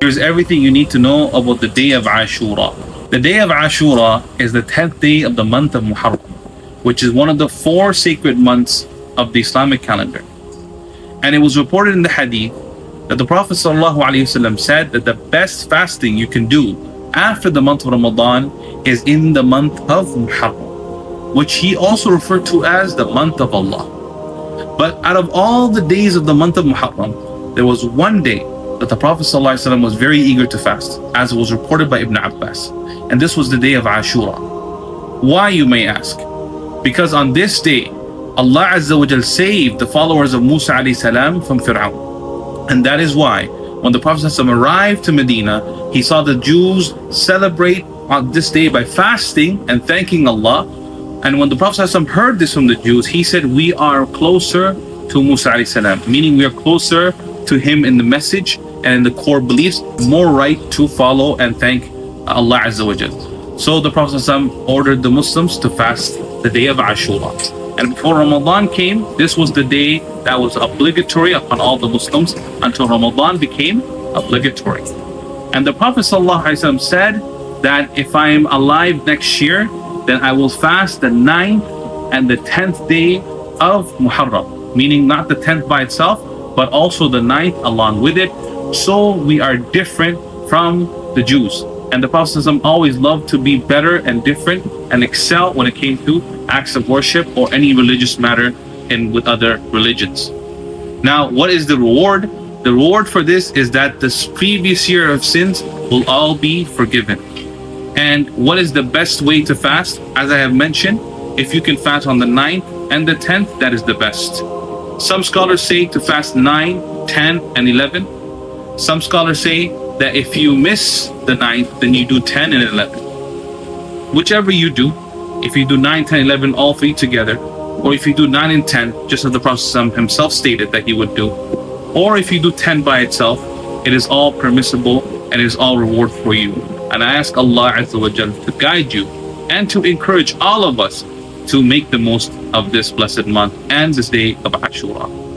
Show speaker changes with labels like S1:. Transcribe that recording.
S1: Here's everything you need to know about the day of Ashura. The day of Ashura is the 10th day of the month of Muharram, which is one of the 4 sacred months of the Islamic calendar. And it was reported in the hadith that the Prophet ﷺ said that the best fasting you can do after the month of Ramadan is in the month of Muharram, which he also referred to as the month of Allah. But out of all the days of the month of Muharram, there was one day that the Prophet ﷺ was very eager to fast, as was reported by Ibn Abbas. And this was the day of Ashura. Why, you may ask? Because on this day, Allah Azza wa Jal saved the followers of Musa alayhi salam from Fir'aun. And that is why, when the Prophet ﷺ arrived to Medina, he saw the Jews celebrate on this day by fasting and thanking Allah. And when the Prophet ﷺ heard this from the Jews, he said, we are closer to Musa alayhi salam, meaning we are closer to him in the message and in the core beliefs, more right to follow and thank Allah Azza wa Jal. So the Prophet ﷺ ordered the Muslims to fast the day of Ashura. And before Ramadan came, this was the day that was obligatory upon all the Muslims until Ramadan became obligatory. And the Prophet ﷺ said that if I am alive next year, then I will fast the 9th and the 10th day of Muharram, meaning not the 10th by itself, but also the 9th along with it. So we are different from the Jews. And the Prophet ﷺ always loved to be better and different and excel when it came to acts of worship or any religious matter and with other religions. Now, what is the reward? The reward for this is that this previous year of sins will all be forgiven. And what is the best way to fast? As I have mentioned, if you can fast on the 9th and the 10th, that is the best. Some scholars say to fast 9, 10, and 11. Some scholars say that if you miss the 9th, then you do 10 and 11. Whichever you do, if you do 9, 10, 11, all 3 together, or if you do 9 and 10, just as the Prophet himself stated that he would do, or if you do 10 by itself, it is all permissible and it is all reward for you. And I ask Allah Azza wa Jal to guide you and to encourage all of us to make the most of this blessed month and this day of Ashura.